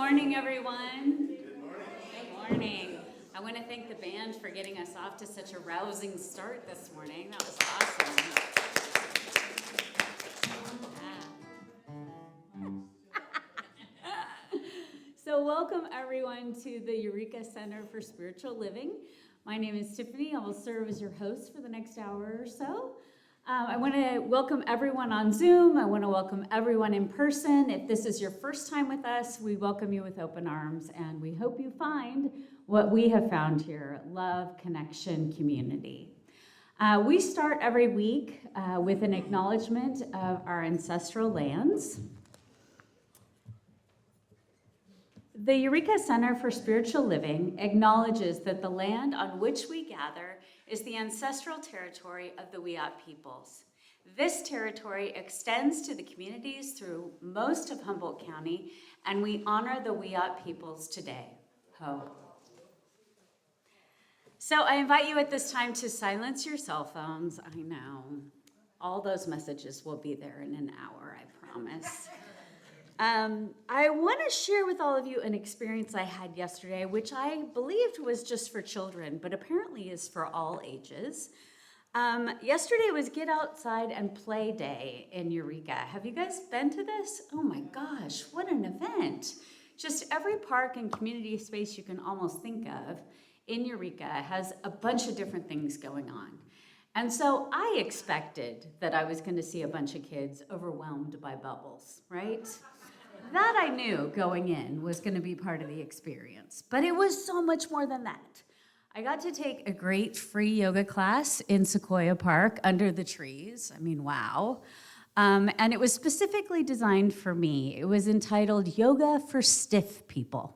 morning, everyone. Good morning. I want to thank the band for getting us off to such a rousing start this morning. That was awesome. So welcome, everyone, to the Eureka Center for Spiritual Living. My name is Tiffany. I will serve as your host for the next hour or so. I want to welcome everyone on Zoom. I want to welcome everyone in person. If this is your first time with us, we welcome you with open arms, and we hope you find what we have found here: love, connection, community. We start every week with an acknowledgement of our ancestral lands. The Eureka Center for Spiritual Living acknowledges that the land on which we gather is the ancestral territory of the Wiyot peoples. This territory extends to the communities through most of Humboldt County, and we honor the Wiyot peoples today. Ho. So I invite you at this time to silence your cell phones. I know, all those messages will be there in an hour, I promise. I want to share with all of you an experience I had yesterday, which I believed was just for children, but apparently is for all ages. Yesterday was Get Outside and Play Day in Eureka. Have you guys been to this? Oh my gosh, what an event. Just every park and community space you can almost think of in Eureka has a bunch of different things going on. And so I expected that I was going to see a bunch of kids overwhelmed by bubbles, right? That I knew going in was going to be part of the experience, but it was so much more than that. I got to take a great free yoga class in Sequoia Park under the trees. I mean, wow. And it was specifically designed for me. It was entitled Yoga for Stiff People.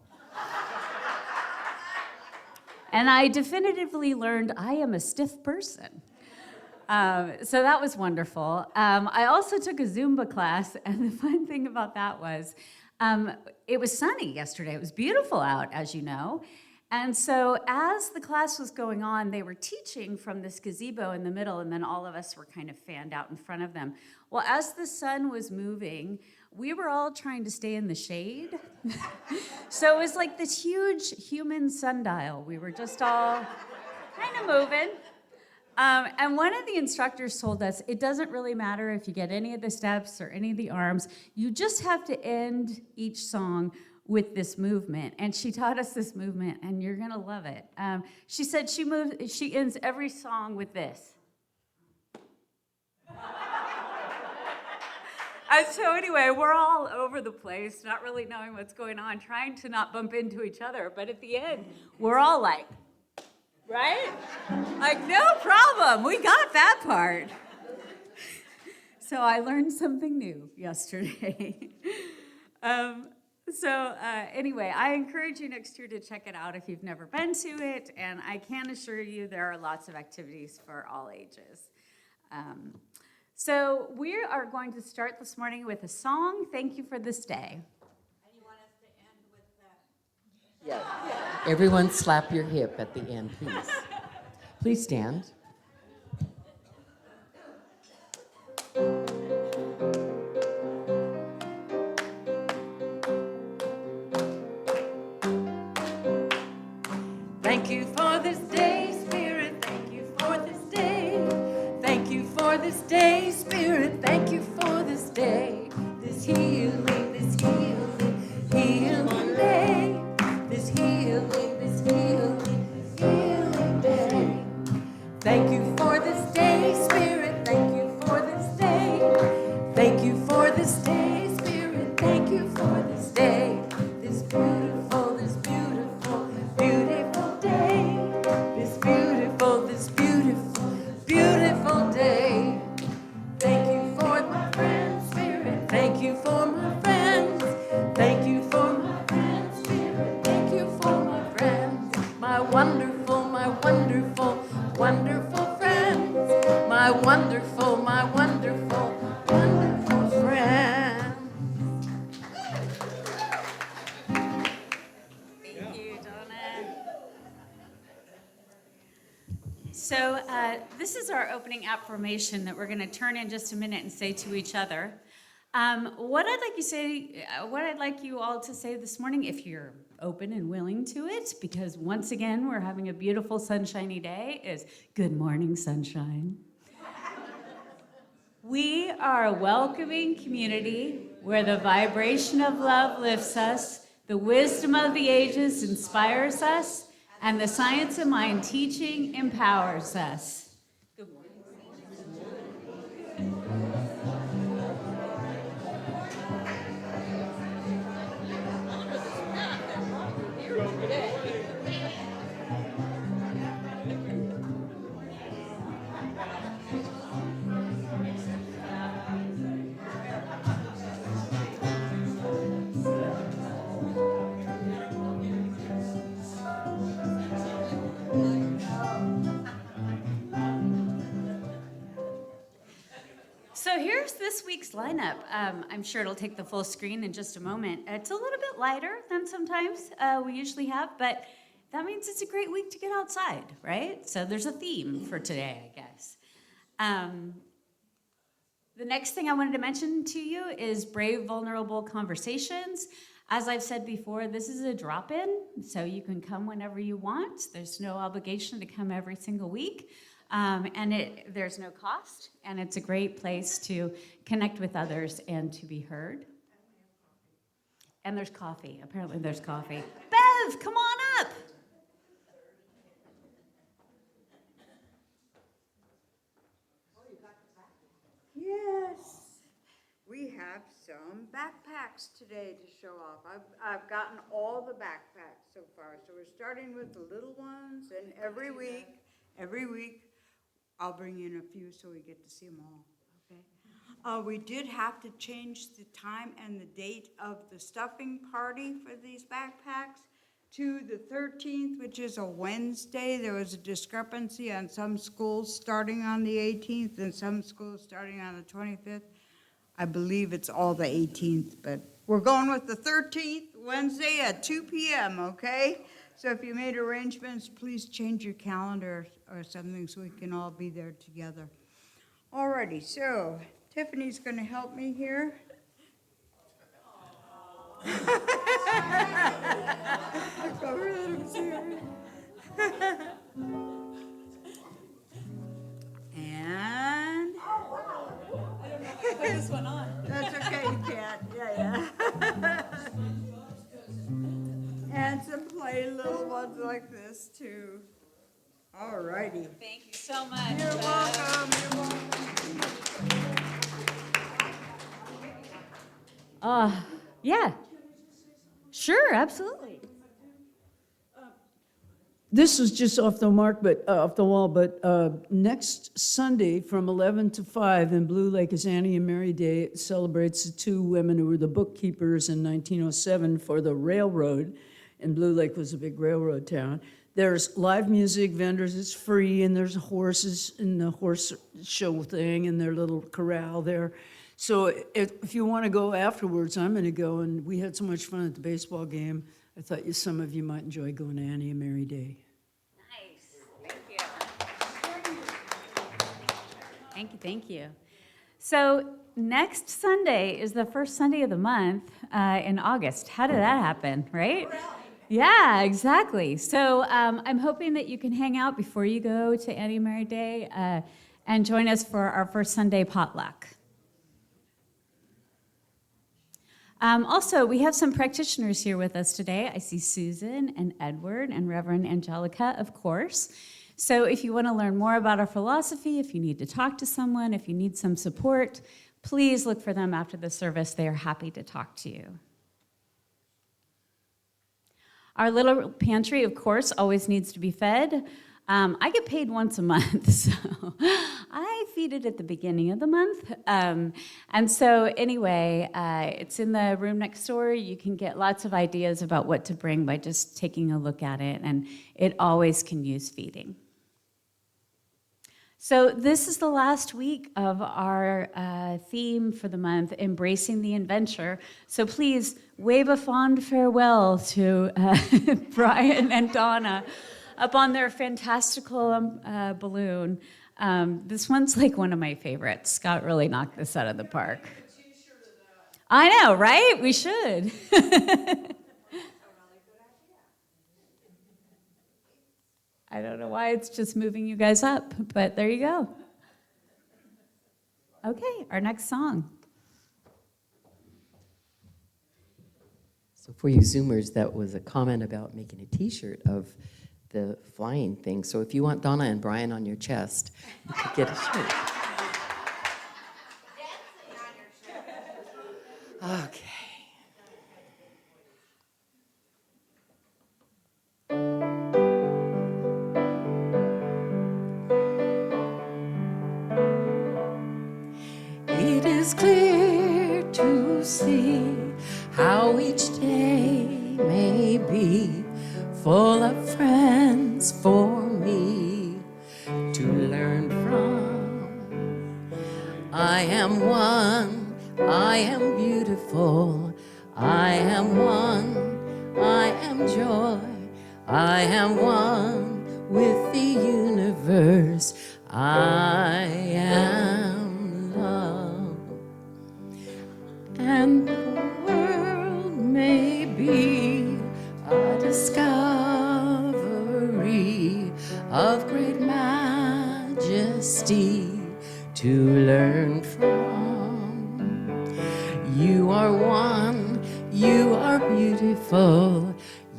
And I definitively learned I am a stiff person. So that was wonderful. I also took a Zumba class, and the fun thing about that was it was sunny yesterday. It was beautiful out, as you know. And so as the class was going on, they were teaching from this gazebo in the middle, and then all of us were kind of fanned out in front of them. Well, as the sun was moving, we were all trying to stay in the shade. So it was like this huge human sundial. We were just all kind of moving. And one of the instructors told us, it doesn't really matter if you get any of the steps or any of the arms, you just have to end each song with this movement. And she taught us this movement, and you're gonna love it. She said she ends every song with this. And so anyway, we're all over the place, not really knowing what's going on, trying to not bump into each other. But at the end, we're all like, right? Like, no problem. We got that part. So I learned something new yesterday. Anyway, I encourage you next year to check it out if you've never been to it. And I can assure you there are lots of activities for all ages. So we are going to start this morning with a song, Thank You for This Day. Yes. Everyone slap your hip at the end, please. Please stand. Thank you for this day, Spirit. Thank you for this day. Thank you for this day, Spirit. Thank you for this day. This healing day. This healing day. Thank you for this day, Spirit. Thank you for this day. Thank you for this day, Spirit. Thank you for this day. This beautiful day. This beautiful day. Thank you for my friends, Spirit. Thank you for my friends. Thank you for my friends, Spirit. Thank you for my friends. My wonderful friends. My wonderful friends. Thank you, Donna. So this is our opening affirmation that we're going to turn in just a minute and say to each other. What I'd like you all to say this morning, if you're open and willing to it, because once again we're having a beautiful sunshiny day, is good morning, sunshine. We are a welcoming community where the vibration of love lifts us, the wisdom of the ages inspires us, and the science of mind teaching empowers us. Good morning. So here's this week's lineup. I'm sure it'll take the full screen in just a moment. It's a little bit lighter than sometimes we usually have, but that means it's a great week to get outside, right? So there's a theme for today, I guess. The next thing I wanted to mention to you is Brave Vulnerable Conversations. As I've said before, this is a drop-in, so you can come whenever you want. There's no obligation to come every single week. There's no cost, and it's a great place to connect with others and to be heard. And there's coffee. Apparently there's coffee. Bev, come on up. Yes, we have some backpacks today to show off. I've gotten all the backpacks so far. So we're starting with the little ones, and every week, I'll bring in a few so we get to see them all, okay? We did have to change the time and the date of the stuffing party for these backpacks to the 13th, which is a Wednesday. There was a discrepancy on some schools starting on the 18th and some schools starting on the 25th. I believe it's all the 18th, but we're going with the 13th, Wednesday at 2 p.m., okay? So if you made arrangements, please change your calendar or something so we can all be there together. Alrighty, so Tiffany's going to help me here. Cover that, I'm serious. And I don't know if I put this one on. that's okay, you can't. Yeah. And some plain little ones like this too. Alrighty. Thank you so much. You're welcome. You're welcome. Yeah. Sure, absolutely. This was just off the wall, but next Sunday from 11 to 5 in Blue Lake is Annie and Mary Day. It celebrates the two women who were the bookkeepers in 1907 for the railroad, and Blue Lake was a big railroad town. There's live music, vendors, it's free, and there's horses in the horse show thing and their little corral there. So if you want to go afterwards, I'm going to go, and we had so much fun at the baseball game. I thought some of you might enjoy going to Annie and Mary Day. Nice. Thank you. Thank you. So next Sunday is the first Sunday of the month in August. How did that happen, right? Yeah, exactly. So I'm hoping that you can hang out before you go to Annie and Mary Day and join us for our first Sunday potluck. Also, we have some practitioners here with us today. I see Susan and Edward and Reverend Angelica, of course. So if you want to learn more about our philosophy, if you need to talk to someone, if you need some support, please look for them after the service. They are happy to talk to you. Our little pantry, of course, always needs to be fed. I get paid once a month, so I feed it at the beginning of the month. And so anyway, it's in the room next door. You can get lots of ideas about what to bring by just taking a look at it, and it always can use feeding. So this is the last week of our theme for the month, Embracing the Adventure. So please wave a fond farewell to Brian and Donna up on their fantastical balloon. This one's like one of my favorites. Scott really knocked this out of the park. I know, right? We should. I don't know why it's just moving you guys up, but there you go. Okay, our next song. So for you Zoomers, that was a comment about making a t-shirt of the flying thing. So if you want Donna and Brian on your chest, you could get a shirt. Okay. It is clear to see how each day may be full of friends for me to learn from. I am one, I am beautiful, I am one, I am joy, I am one with the universe, I am love. And the world may be a discovery of great majesty to learn from. You are one, you are beautiful,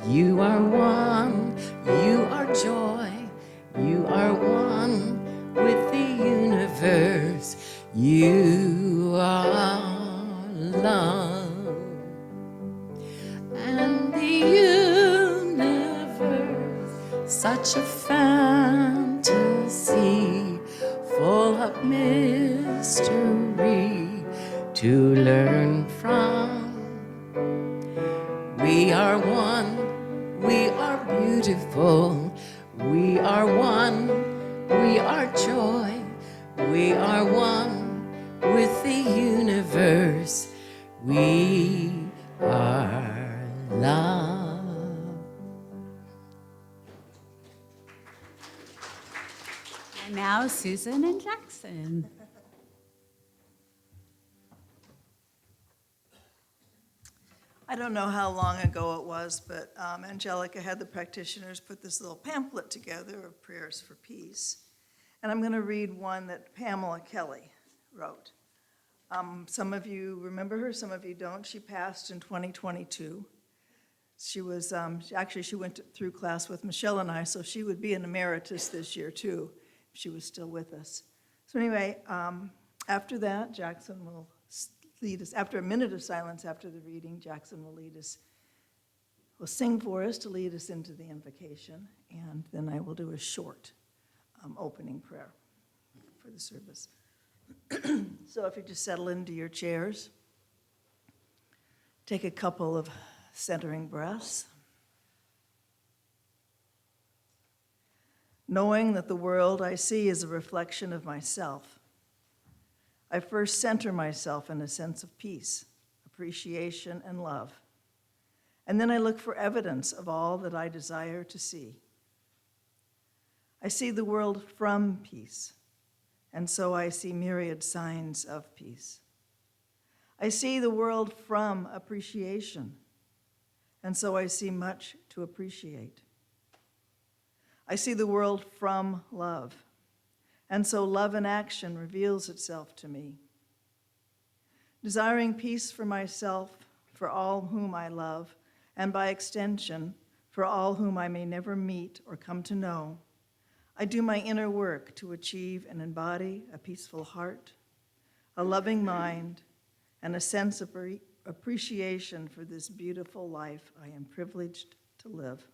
you are one, you are joy, you are one with the universe, you are love. And the universe, such a fantasy, full of mystery to learn from. We are one, we are beautiful, we are one, we are joy, we are one with the universe, we are love. And now Susan and Jackson. I don't know how long ago it was, but Angelica had the practitioners put this little pamphlet together of prayers for peace. And I'm going to read one that Pamela Kelly wrote. Some of you remember her, some of you don't. She passed in 2022. She was, she went through class with Michelle and I, so she would be an emeritus this year too, if she was still with us. So anyway, after that, Jackson will lead us. After a minute of silence after the reading, Jackson will will sing for us to lead us into the invocation, and then I will do a short opening prayer for the service. So if you just settle into your chairs, take a couple of centering breaths. Knowing that the world I see is a reflection of myself, I first center myself in a sense of peace, appreciation, and love. And then I look for evidence of all that I desire to see. I see the world from peace, and so I see myriad signs of peace. I see the world from appreciation, and so I see much to appreciate. I see the world from love, and so love in action reveals itself to me. Desiring peace for myself, for all whom I love, and by extension, for all whom I may never meet or come to know, I do my inner work to achieve and embody a peaceful heart, a loving mind, and a sense of appreciation for this beautiful life I am privileged to live.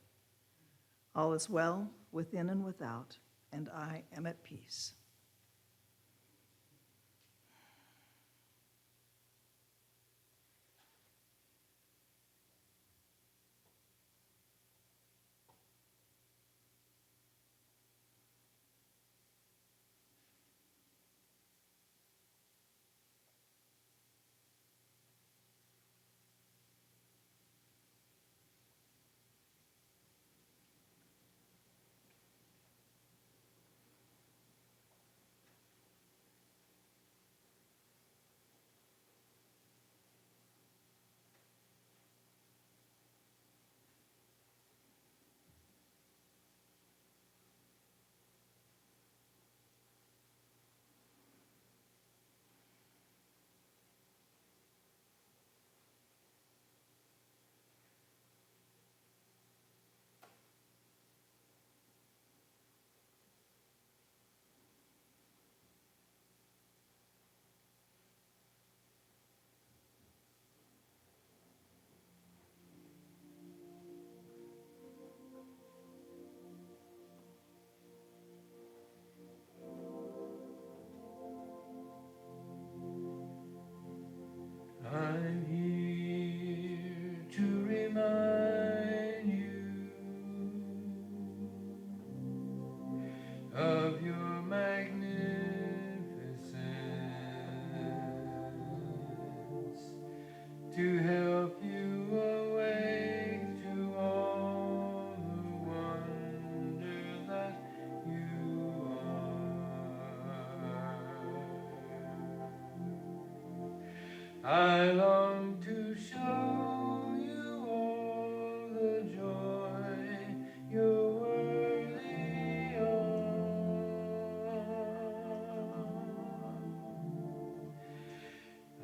All is well within and without, and I am at peace. to help you awake to all the wonder that you are. I long to show you all the joy you're worthy of.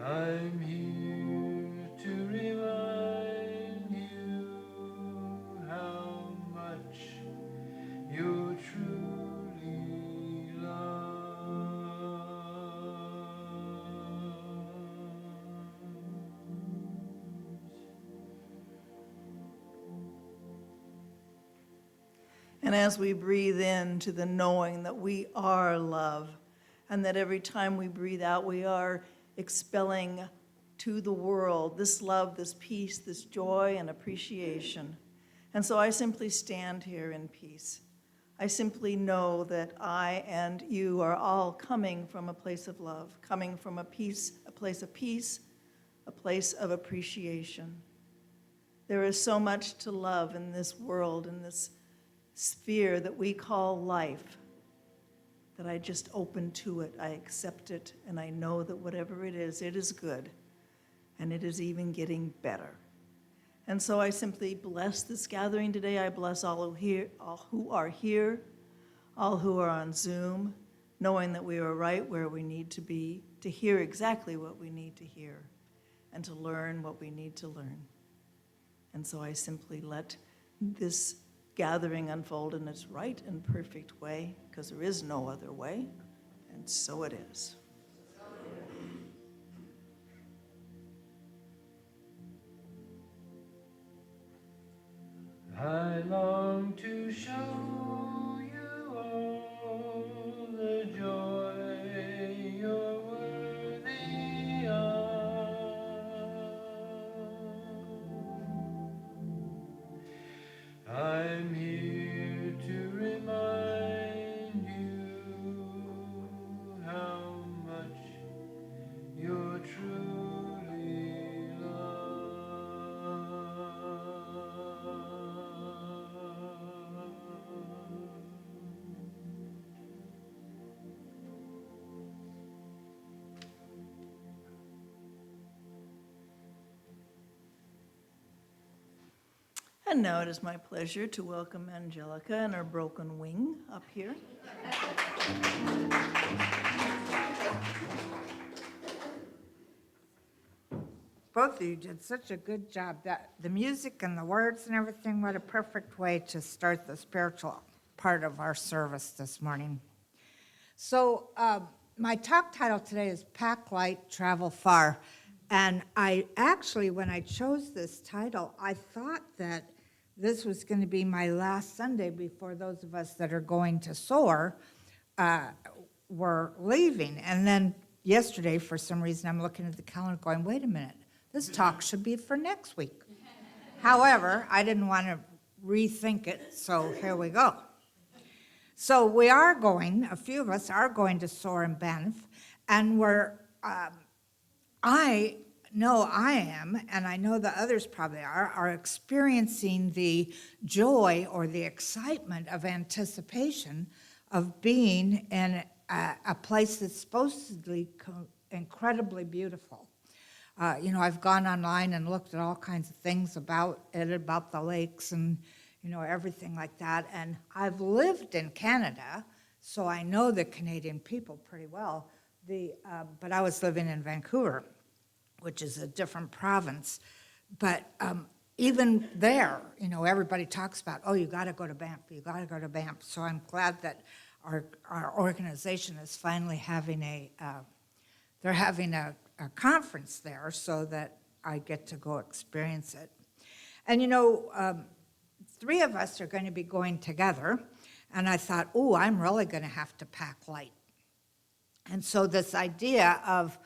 I'm here to remind you how much you're truly And as we breathe into the knowing that we are love, and that every time we breathe out, we are expelling to the world this love, this peace, this joy and appreciation. And so I simply stand here in peace. I simply know that I and you are all coming from a place of love, coming from a place of peace, a place of appreciation. There is so much to love in this world, in this sphere that we call life, that I just open to it, I accept it, and I know that whatever it is good, and it is even getting better. And so I simply bless this gathering today. I bless all who are here, all who are on Zoom, knowing that we are right where we need to be, to hear exactly what we need to hear, and to learn what we need to learn. And so I simply let this gathering unfold in its right and perfect way, because there is no other way, and so it is. I long to show you all the joy you're worthy of. I'm here to remind you how much you're truly And now it is my pleasure to welcome Angelica and her broken wing up here. Both of you did such a good job. That the music and the words and everything, what a perfect way to start the spiritual part of our service this morning. So my talk title today is Pack Light, Travel Far. And I actually, when I chose this title, I thought that this was going to be my last Sunday before those of us that are going to SOAR were leaving. And then yesterday, for some reason, I'm looking at the calendar going, wait a minute, this talk should be for next week. However, I didn't want to rethink it, so here we go. So we are going, a few of us are going to SOAR in Banff, and I know I am, and I know the others probably are experiencing the joy or the excitement of anticipation of being in a place that's supposedly incredibly beautiful. I've gone online and looked at all kinds of things about it, about the lakes and, everything like that. And I've lived in Canada, so I know the Canadian people pretty well. But I was living in Vancouver, which is a different province. But even there, everybody talks about, oh, you got to go to Banff, you got to go to Banff. So I'm glad that our organization is finally having they're having a conference there so that I get to go experience it. And 3 of us are going to be going together, and I thought, oh, I'm really going to have to pack light. And so this idea of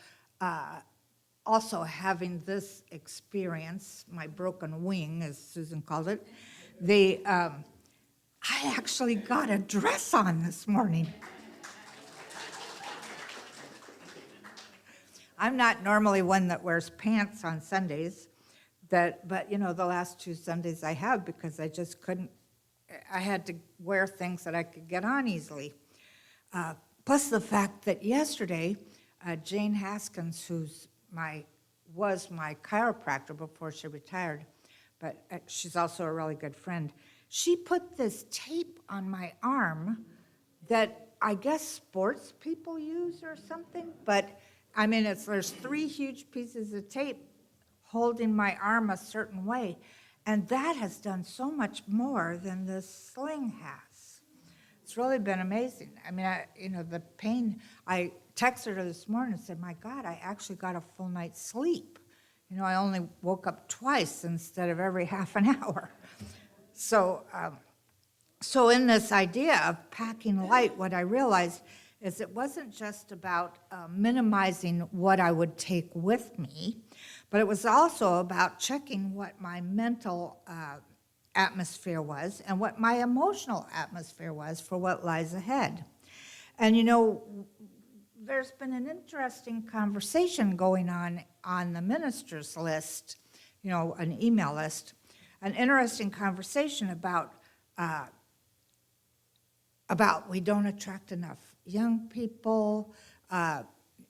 also having this experience, my broken wing, as Susan called it, I actually got a dress on this morning. I'm not normally one that wears pants on Sundays, but the last 2 Sundays I have because I just couldn't, I had to wear things that I could get on easily. Plus the fact that yesterday, Jane Haskins, was my chiropractor before she retired, but she's also a really good friend, she put this tape on my arm that I guess sports people use or something, but I mean, there's 3 huge pieces of tape holding my arm a certain way, and that has done so much more than this sling has. It's really been amazing. I mean, the pain, I texted her this morning and said, my God, I actually got a full night's sleep. I only woke up twice instead of every half an hour. So in this idea of packing light, what I realized is it wasn't just about minimizing what I would take with me, but it was also about checking what my mental atmosphere was and what my emotional atmosphere was for what lies ahead. And there's been an interesting conversation going on the ministers list, an email list, an interesting conversation about we don't attract enough young people,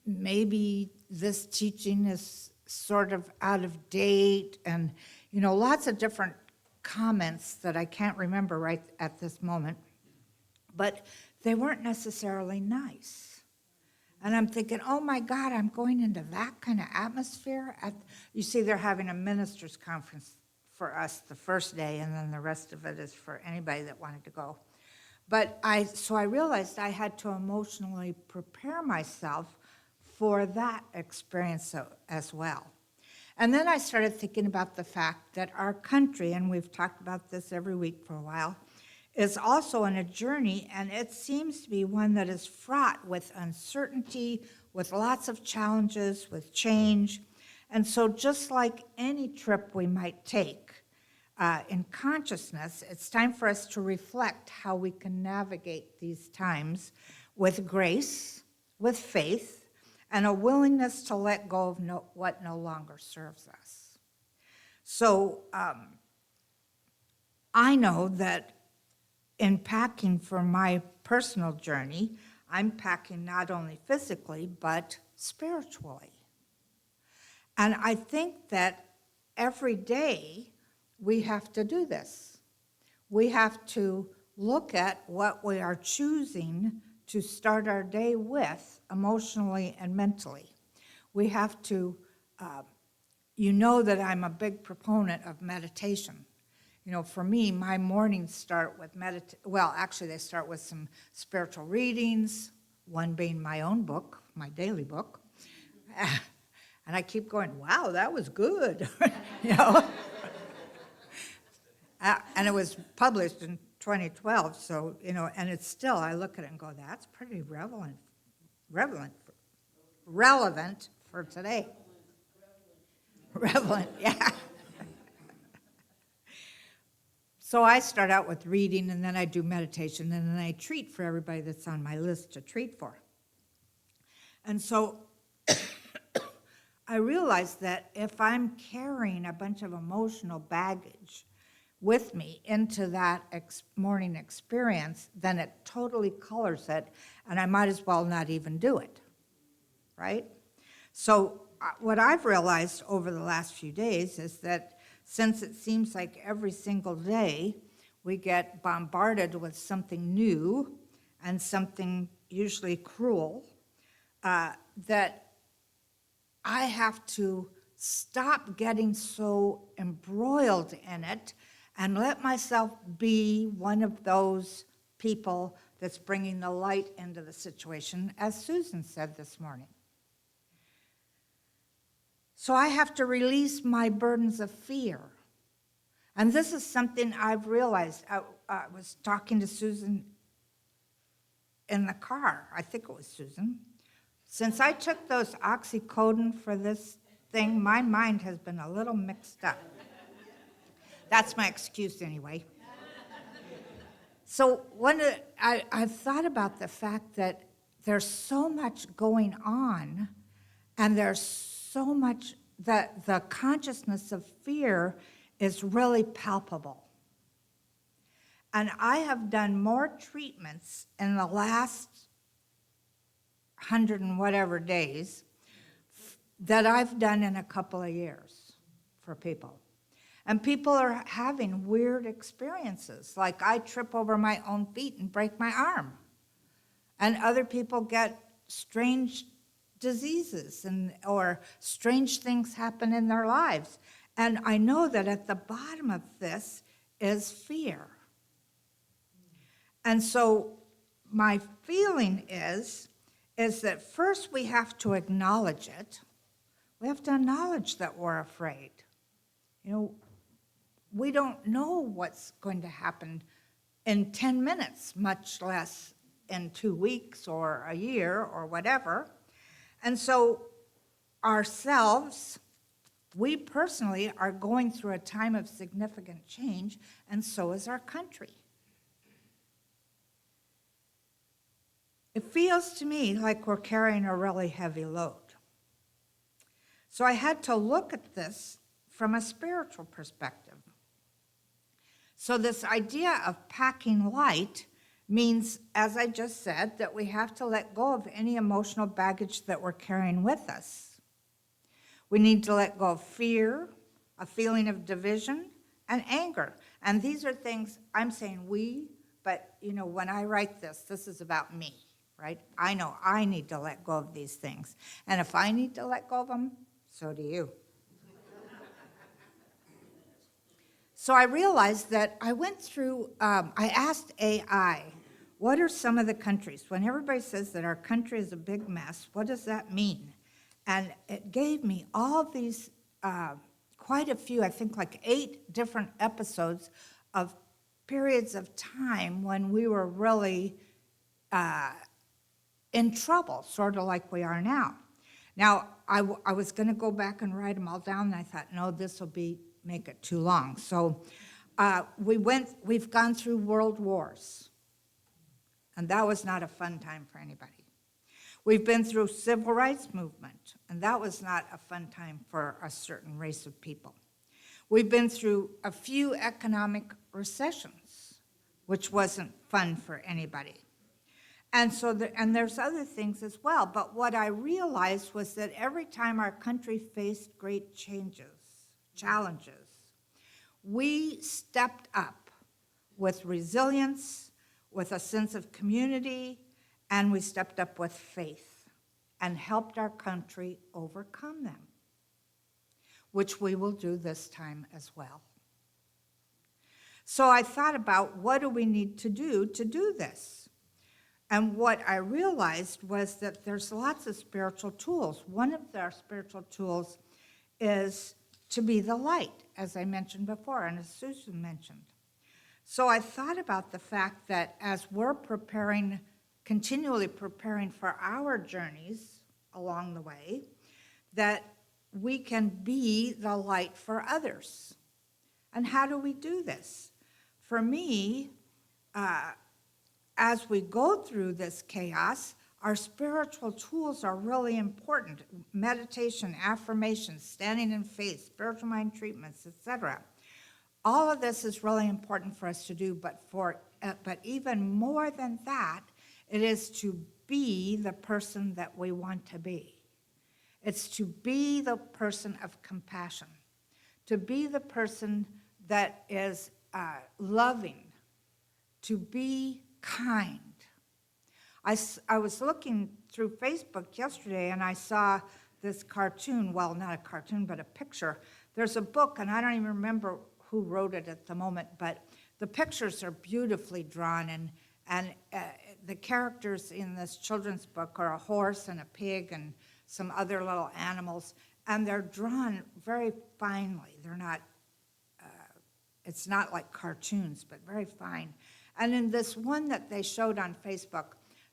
maybe this teaching is sort of out of date, and lots of different comments that I can't remember right at this moment, but they weren't necessarily nice. And I'm thinking, oh my God, I'm going into that kind of atmosphere. You see, they're having a ministers' conference for us the first day, and then the rest of it is for anybody that wanted to go. But so I realized I had to emotionally prepare myself for that experience as well. And then I started thinking about the fact that our country, and we've talked about this every week for a while, is also on a journey, and it seems to be one that is fraught with uncertainty, with lots of challenges, with change. And so just like any trip we might take in consciousness, it's time for us to reflect how we can navigate these times with grace, with faith, and a willingness to let go of what no longer serves us. So I know that in packing for my personal journey, I'm packing not only physically, but spiritually. And I think that every day we have to do this. We have to look at what we are choosing to start our day with, emotionally and mentally. We have to, that I'm a big proponent of meditation. For me, my mornings start with actually they start with some spiritual readings, one being my own book, my daily book. And I keep going, wow, that was good, And it was published in 2012, so, and it's still, I look at it and go, that's pretty relevant for today. Relevant, yeah. So I start out with reading, and then I do meditation, and then I treat for everybody that's on my list to treat for. And so I realized that if I'm carrying a bunch of emotional baggage with me into that morning experience, then it totally colors it, and I might as well not even do it, right? So what I've realized over the last few days is that since it seems like every single day we get bombarded with something new and something usually cruel, that I have to stop getting so embroiled in it and let myself be one of those people that's bringing the light into the situation, as Susan said this morning. So I have to release my burdens of fear. And this is something I've realized. I was talking to Susan in the car. I think it was Susan. Since I took those oxycodone for this thing, my mind has been a little mixed up. That's my excuse anyway. So I've thought about the fact that there's so much going on, And there's so much that the consciousness of fear is really palpable. And I have done more treatments in the last 100 and whatever days that I've done in a couple of years for people. And people are having weird experiences, like I trip over my own feet and break my arm. And other people get strange diseases or strange things happen in their lives. And I know that at the bottom of this is fear. And so my feeling is that first we have to acknowledge it. We have to acknowledge that we're afraid. You know, we don't know what's going to happen in 10 minutes, much less in 2 weeks or a year or whatever. And so ourselves, we personally are going through a time of significant change, and so is our country. It feels to me like we're carrying a really heavy load. So I had to look at this from a spiritual perspective. So this idea of packing light means, as I just said, that we have to let go of any emotional baggage that we're carrying with us. We need to let go of fear, a feeling of division, and anger. And these are things I'm saying we, but you know, when I write this is about me, right? I know I need to let go of these things. And if I need to let go of them, so do you. So I realized that I went through, I asked AI, what are some of the countries? When everybody says that our country is a big mess, what does that mean? And it gave me all these, quite a few, I think like 8 different episodes of periods of time when we were really in trouble, sort of like we are now. Now, I was going to go back and write them all down, and I thought, no, this will make it too long. So we've gone through world wars, and that was not a fun time for anybody. We've been through civil rights movement, and that was not a fun time for a certain race of people. We've been through a few economic recessions, which wasn't fun for anybody. And so, there's other things as well. But what I realized was that every time our country faced great challenges, we stepped up with resilience, with a sense of community, and we stepped up with faith and helped our country overcome them, which we will do this time as well. So I thought about, what do we need to do this? And what I realized was that there's lots of spiritual tools. One of our spiritual tools is to be the light, as I mentioned before, and as Susan mentioned. So I thought about the fact that as we're continually preparing for our journeys along the way, that we can be the light for others. And how do we do this? For me, as we go through this chaos, our spiritual tools are really important. Meditation, affirmations, standing in faith, spiritual mind treatments, etc. All of this is really important for us to do, but even more than that, it is to be the person that we want to be. It's to be the person of compassion, to be the person that is loving, to be kind. I was looking through Facebook yesterday, and I saw this cartoon, well, not a cartoon, but a picture. There's a book, and I don't even remember who wrote it at the moment, but the pictures are beautifully drawn, and the characters in this children's book are a horse and a pig and some other little animals, and they're drawn very finely. They're not, it's not like cartoons, but very fine. And in this one that they showed on Facebook,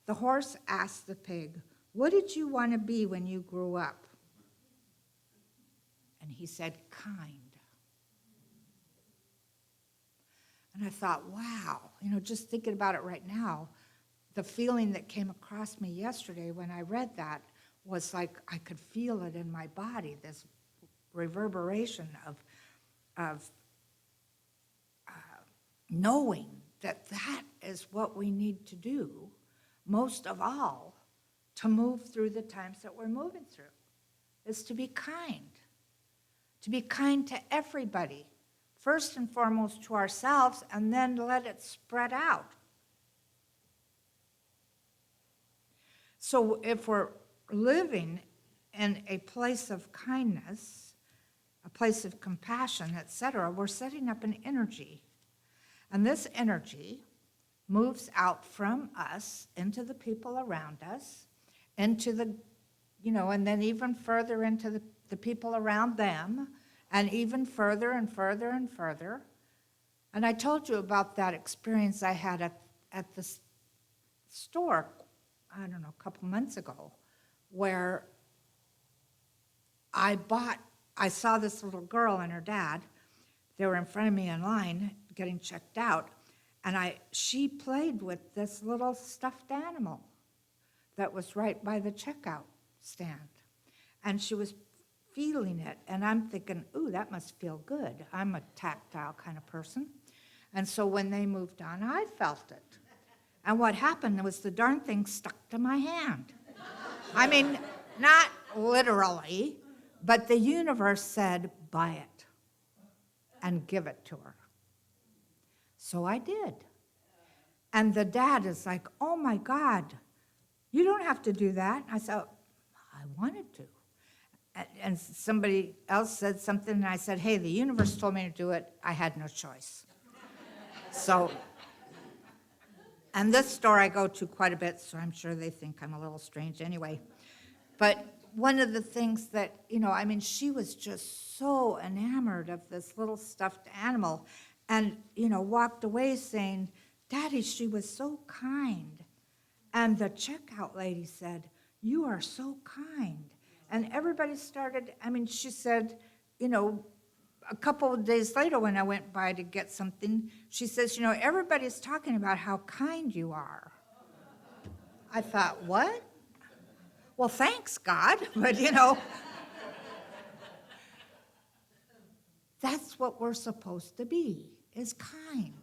the horse asked the pig, "What did you want to be when you grew up?" And he said, "Kind." And I thought, wow, just thinking about it right now, the feeling that came across me yesterday when I read that was like I could feel it in my body, this reverberation of knowing that that is what we need to do, most of all, to move through the times that we're moving through, is to be kind to everybody, first and foremost to ourselves, and then let it spread out. So if we're living in a place of kindness, a place of compassion, etc., we're setting up an energy. And this energy moves out from us into the people around us, into the, and then even further into the people around them, and even further and further and further. And I told you about that experience I had at the store, I don't know, a couple months ago, where I saw this little girl and her dad. They were in front of me in line getting checked out, and she played with this little stuffed animal that was right by the checkout stand. And she was feeling it, and I'm thinking, ooh, that must feel good. I'm a tactile kind of person. And so when they moved on, I felt it. And what happened was the darn thing stuck to my hand. I mean, not literally, but the universe said, buy it and give it to her. So I did. And the dad is like, oh my God, you don't have to do that. I said, I wanted to. And somebody else said something, and I said, hey, the universe told me to do it. I had no choice. So, and this store I go to quite a bit, so I'm sure they think I'm a little strange anyway. But one of the things that, she was just so enamored of this little stuffed animal and, walked away saying, Daddy, she was so kind. And the checkout lady said, you are so kind. And everybody started, she said, a couple of days later when I went by to get something, she says, everybody's talking about how kind you are. I thought, what? Well, thanks, God, but that's what we're supposed to be, is kind.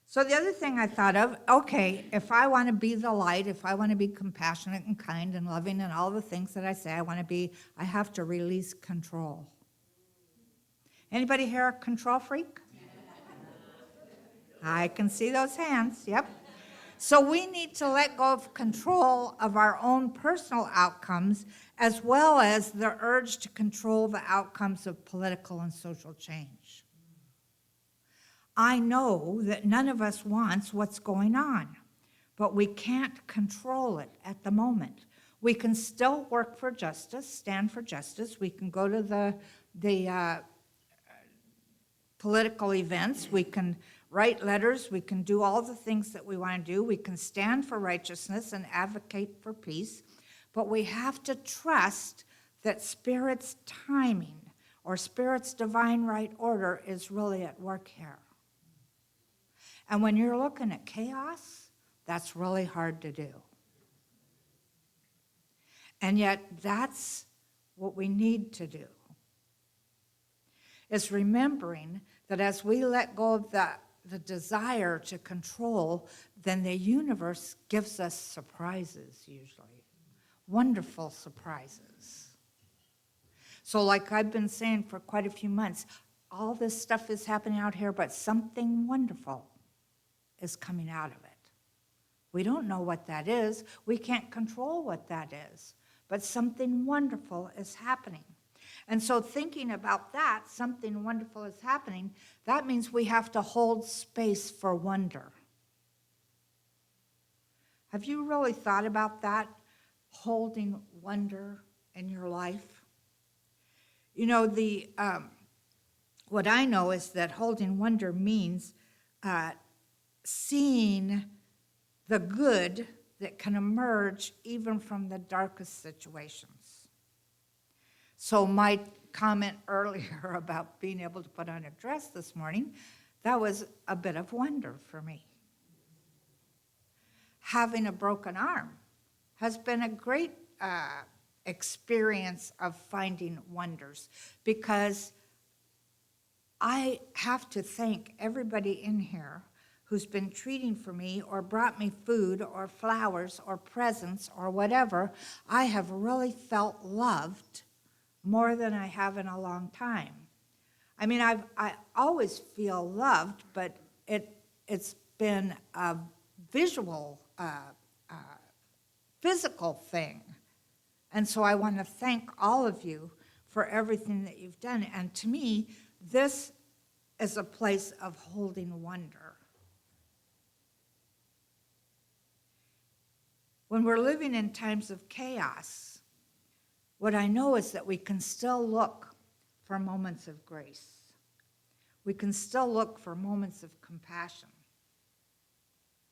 So the other thing I thought of, okay, if I want to be the light, if I want to be compassionate and kind and loving and all the things that I say I want to be, I have to release control. Anybody here a control freak? I can see those hands, yep. So we need to let go of control of our own personal outcomes as well as the urge to control the outcomes of political and social change. I know that none of us wants what's going on, but we can't control it at the moment. We can still work for justice, stand for justice. We can go to the political events. We can write letters. We can do all the things that we want to do. We can stand for righteousness and advocate for peace. But we have to trust that Spirit's timing or Spirit's divine right order is really at work here. And when you're looking at chaos, that's really hard to do. And yet, that's what we need to do, is remembering that as we let go of the desire to control, then the universe gives us surprises usually, wonderful surprises. So like I've been saying for quite a few months, all this stuff is happening out here, but something wonderful is coming out of it. We don't know what that is. We can't control what that is, but something wonderful is happening. And so thinking about that, something wonderful is happening, that means we have to hold space for wonder. Have you really thought about that, holding wonder in your life? What I know is that holding wonder means seeing the good that can emerge even from the darkest situations. So my comment earlier about being able to put on a dress this morning, that was a bit of wonder for me. Having a broken arm has been a great experience of finding wonders, because I have to thank everybody in here who's been treating for me or brought me food or flowers or presents or whatever. I have really felt loved more than I have in a long time. I mean, I always feel loved, but it's been a visual, physical thing. And so I want to thank all of you for everything that you've done. And to me, this is a place of holding wonder. When we're living in times of chaos, what I know is that we can still look for moments of grace. We can still look for moments of compassion.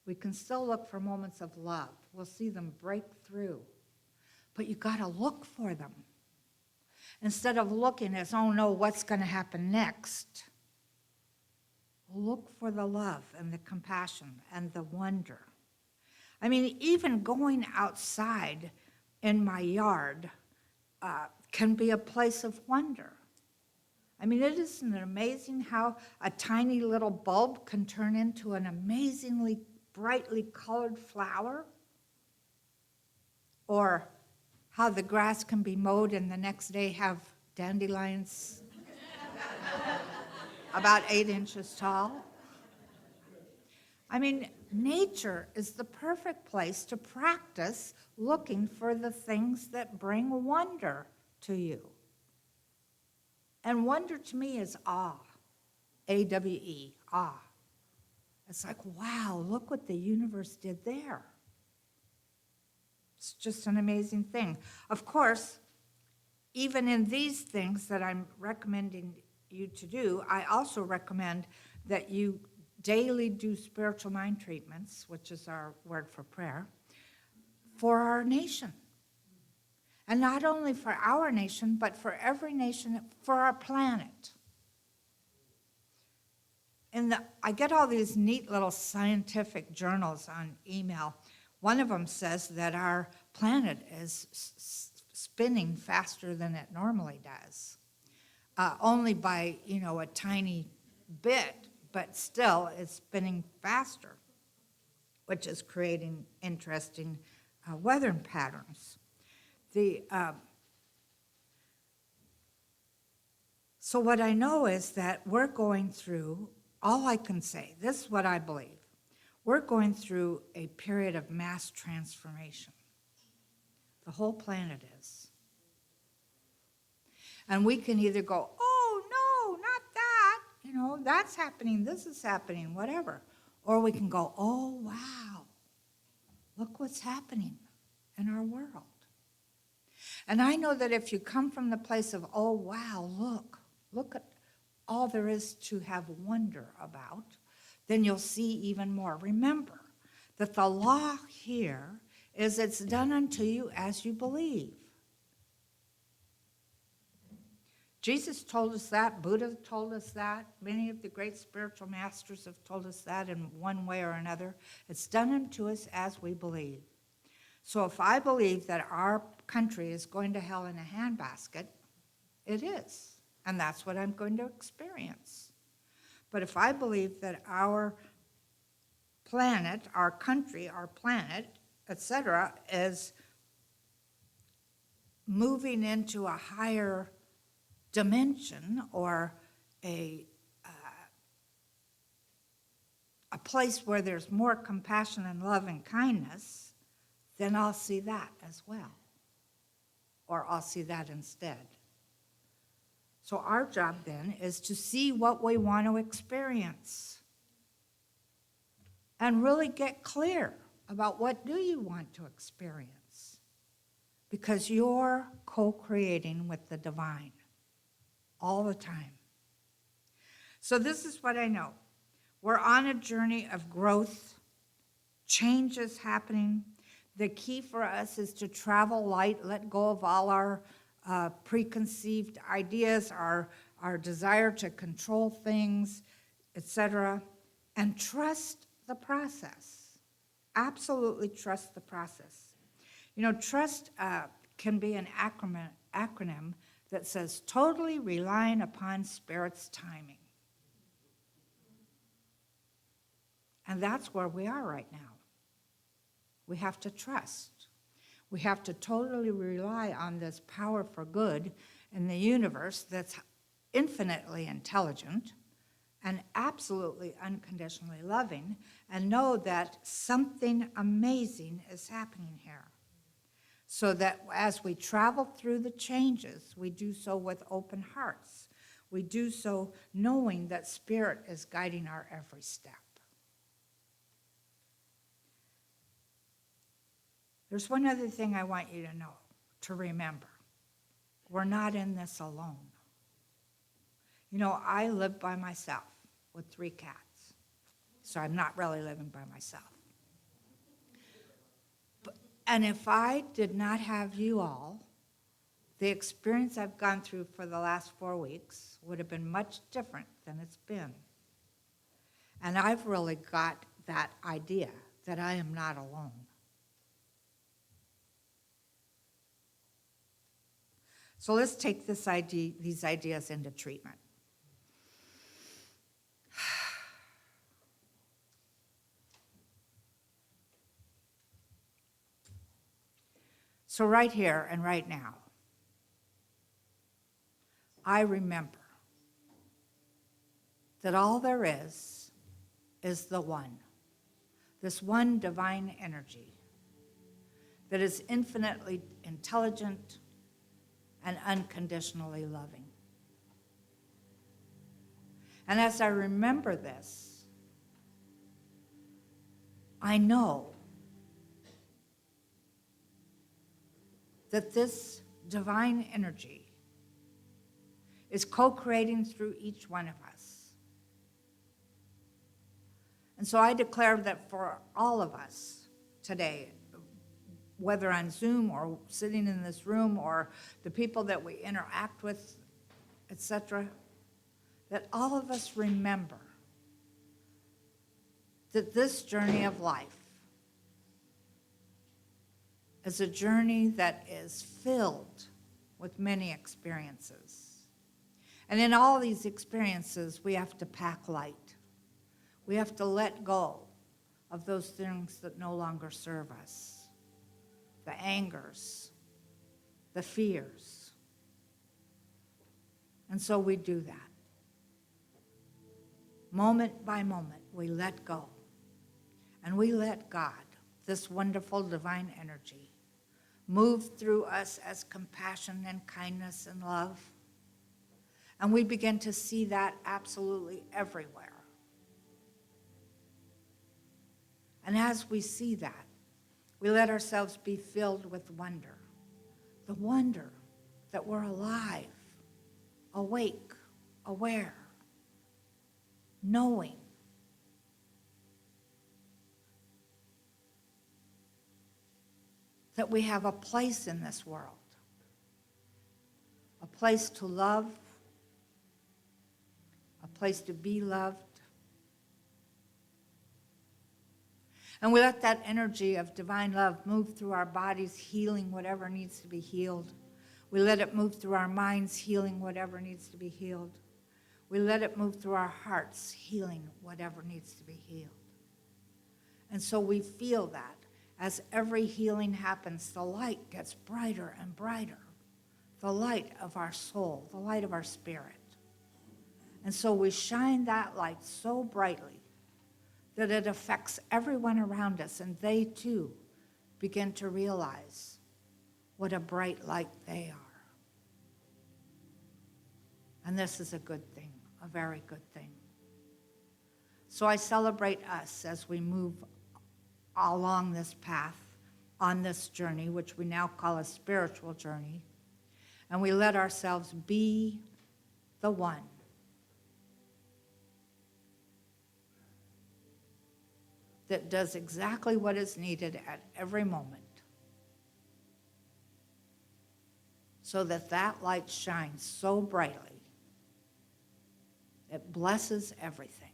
We can still look for moments of love. We'll see them break through. But you got to look for them. Instead of looking as, oh no, what's going to happen next? Look for the love and the compassion and the wonder. I mean, even going outside in my yard can be a place of wonder. I mean, isn't it amazing how a tiny little bulb can turn into an amazingly brightly colored flower? Or how the grass can be mowed and the next day have dandelions about 8 inches tall. I mean, nature is the perfect place to practice looking for the things that bring wonder to you. And wonder to me is awe, A-W-E, awe. It's like, wow, look what the universe did there. It's just an amazing thing. Of course, even in these things that I'm recommending you to do, I also recommend that you daily do spiritual mind treatments, which is our word for prayer, for our nation. And not only for our nation, but for every nation, for our planet. I get all these neat little scientific journals on email. One of them says that our planet is spinning faster than it normally does, only by, a tiny bit, but still it's spinning faster, which is creating interesting weather patterns. So what I know is that we're going through, all I can say, this is what I believe, we're going through a period of mass transformation. The whole planet is. And we can either go, oh, no, not that. That's happening, this is happening, whatever. Or we can go, oh, wow, look what's happening in our world. And I know that if you come from the place of, oh, wow, look at all there is to have wonder about, then you'll see even more. Remember that the law here is it's done unto you as you believe. Jesus told us that, Buddha told us that, many of the great spiritual masters have told us that in one way or another. It's done unto us as we believe. So if I believe that our country is going to hell in a handbasket, it is. And that's what I'm going to experience. But if I believe that our planet, our country, our planet, etc., is moving into a higher dimension or a place where there's more compassion and love and kindness, then I'll see that as well. Or I'll see that instead. So our job then is to see what we want to experience and really get clear about what do you want to experience, because you're co-creating with the divine all the time. So this is what I know. We're on a journey of growth. Change is happening. The key for us is to travel light, let go of all our preconceived ideas, our desire to control things, etc., and trust the process. Absolutely trust the process. You know, trust can be an acronym that says totally relying upon Spirit's timing. And that's where we are right now. We have to trust. We have to totally rely on this power for good in the universe that's infinitely intelligent and absolutely unconditionally loving, and know that something amazing is happening here. So that as we travel through the changes, we do so with open hearts. We do so knowing that Spirit is guiding our every step. There's one other thing I want you to know, to remember. We're not in this alone. You know, I live by myself with 3 cats, so I'm not really living by myself. And if I did not have you all, the experience I've gone through for the last 4 weeks would have been much different than it's been. And I've really got that idea that I am not alone. So let's take these ideas into treatment. So right here and right now, I remember that all there is the one, this one divine energy that is infinitely intelligent and unconditionally loving. And as I remember this, I know that this divine energy is co-creating through each one of us. And so I declare that for all of us today, whether on Zoom or sitting in this room or the people that we interact with, etc., that all of us remember that this journey of life is a journey that is filled with many experiences. And in all these experiences, we have to pack light. We have to let go of those things that no longer serve us. The angers, the fears. And so we do that. Moment by moment, we let go. And we let God, this wonderful divine energy, move through us as compassion and kindness and love. And we begin to see that absolutely everywhere. And as we see that, we let ourselves be filled with wonder. The wonder that we're alive, awake, aware, knowing. That we have a place in this world, a place to love, a place to be loved. And we let that energy of divine love move through our bodies, healing whatever needs to be healed. We let it move through our minds, healing whatever needs to be healed. We let it move through our hearts, healing whatever needs to be healed. And so we feel that as every healing happens, the light gets brighter and brighter. The light of our soul, the light of our spirit. And so we shine that light so brightly that it affects everyone around us, and they too begin to realize what a bright light they are. And this is a good thing, a very good thing. So I celebrate us as we move along this path, on this journey, which we now call a spiritual journey, and we let ourselves be the one. That does exactly what is needed at every moment, so that that light shines so brightly, it blesses everything.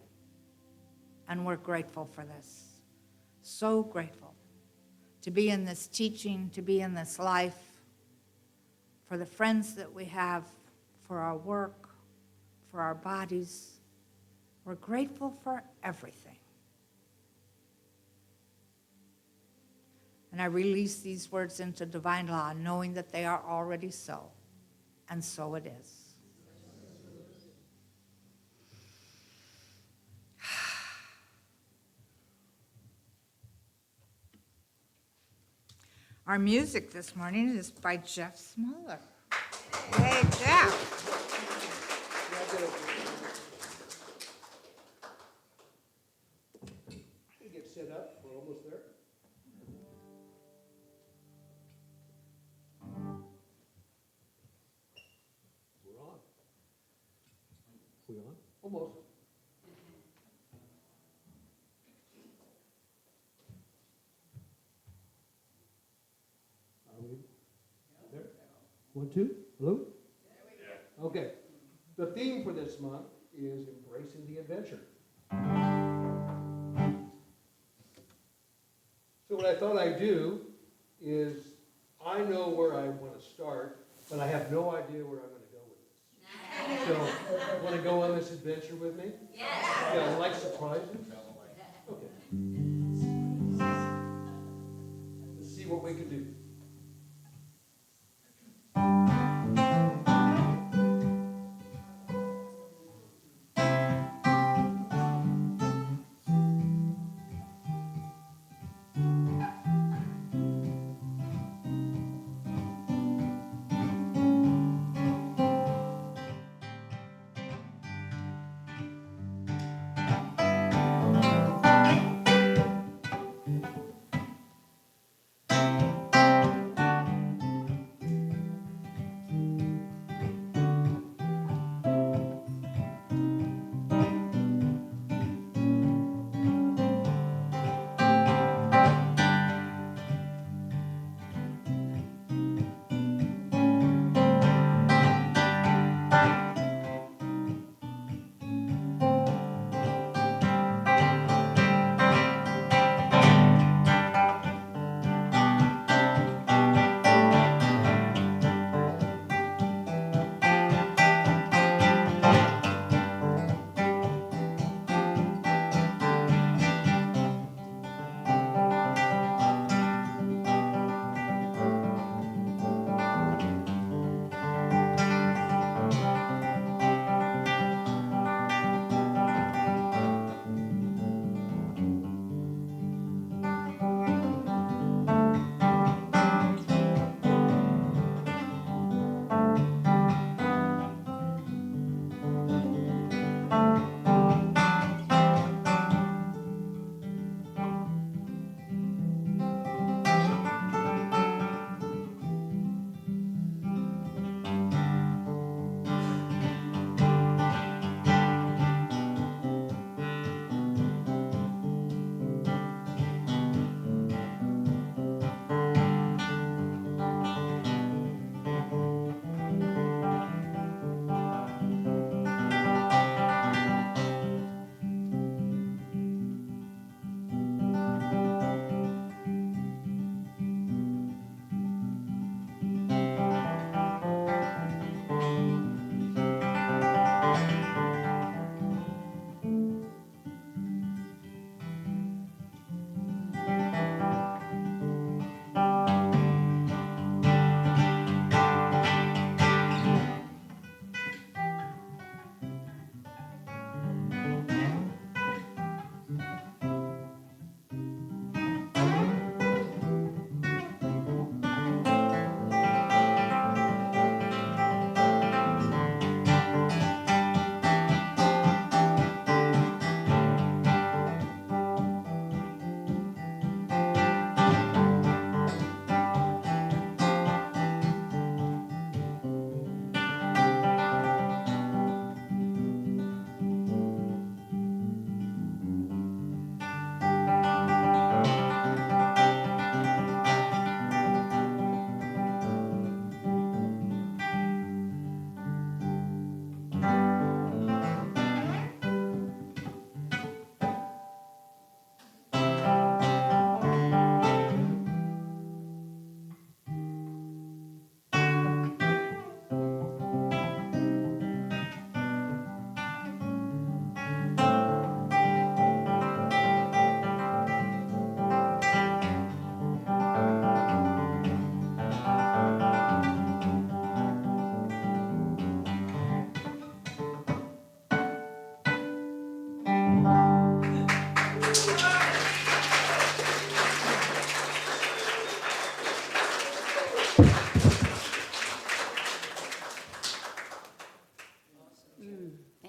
And we're grateful for this, so grateful to be in this teaching, to be in this life, for the friends that we have, for our work, for our bodies. We're grateful for everything. And I release these words into divine law, knowing that they are already so, and so it is. Our music this morning is by Jeff Smaller. Hey, Jeff. Get set up, we're almost there. We're on. We on? Almost. Are we there? 1, 2, hello? Okay. The theme for this month is embracing the adventure. So what I thought I'd do is, I know where I want to start, but I have no idea where I'm going to go with this. So, want to go on this adventure with me? Yeah, I like surprises. Okay. Let's see what we can do.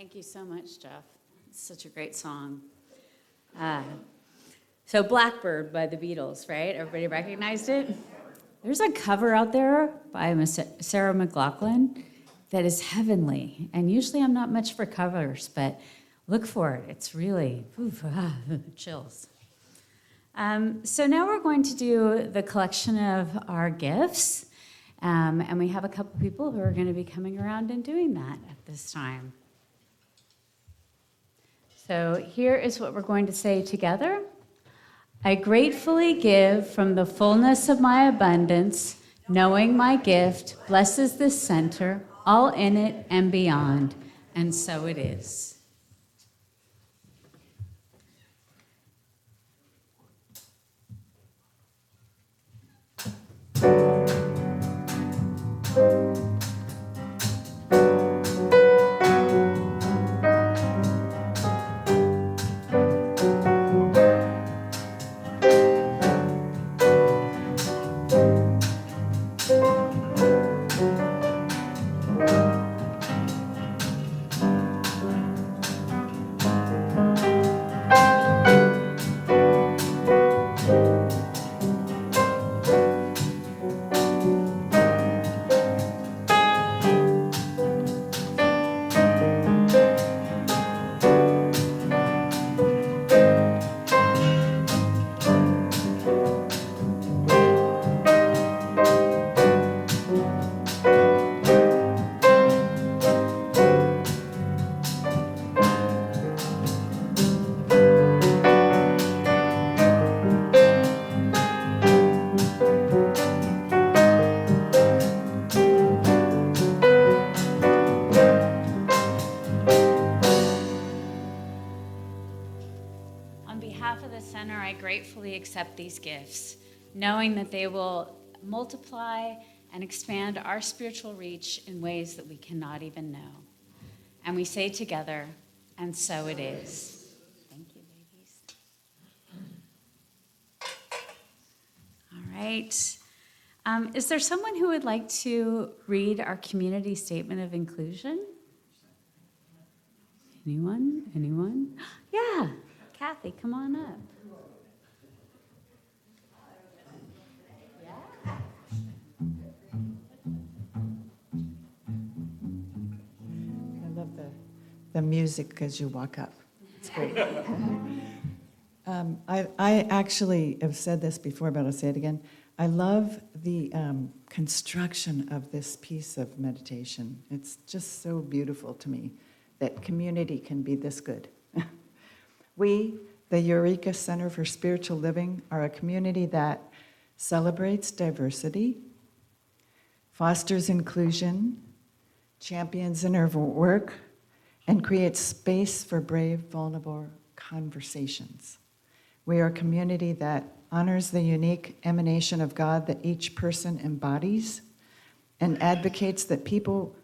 Thank you so much, Jeff. It's such a great song. So Blackbird by the Beatles, right? Everybody recognized it? There's a cover out there by Miss Sarah McLachlan that is heavenly. And usually I'm not much for covers, but look for it. It's really chills. So now we're going to do the collection of our gifts. And we have a couple people who are going to be coming around and doing that at this time. So here is what we're going to say together. I gratefully give from the fullness of my abundance, knowing my gift blesses this center, all in it and beyond. And so it is. On behalf of the center, I gratefully accept these gifts, knowing that they will multiply and expand our spiritual reach in ways that we cannot even know. And we say together, and so it is. Thank you, ladies. All right. Is there someone who would like to read our community statement of inclusion? Anyone? Anyone? Yeah. Kathy, come on up. I love the music as you walk up. It's great. I actually have said this before, but I'll say it again. I love the construction of this piece of meditation. It's just so beautiful to me that community can be this good. We, the Eureka Center for Spiritual Living, are a community that celebrates diversity, fosters inclusion, champions inner work, and creates space for brave, vulnerable conversations. We are a community that honors the unique emanation of God that each person embodies and advocates that people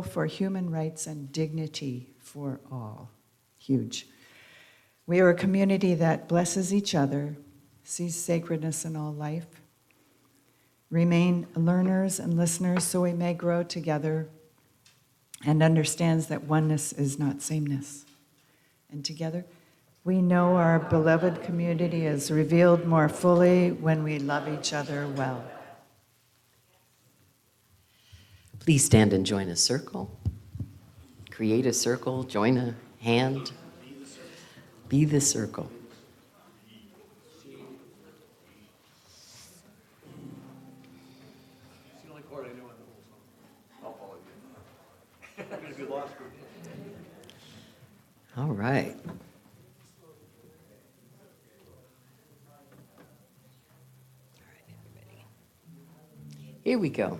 for human rights and dignity for all. Huge. We are a community that blesses each other, sees sacredness in all life, remain learners and listeners so we may grow together, and understands that oneness is not sameness. And together, we know our beloved community is revealed more fully when we love each other well. Please stand and join a circle. Create a circle, join a hand. Be the circle. It's the only part I know in the whole song. I'll follow you. I'm going to be lost for you. All right. Here we go.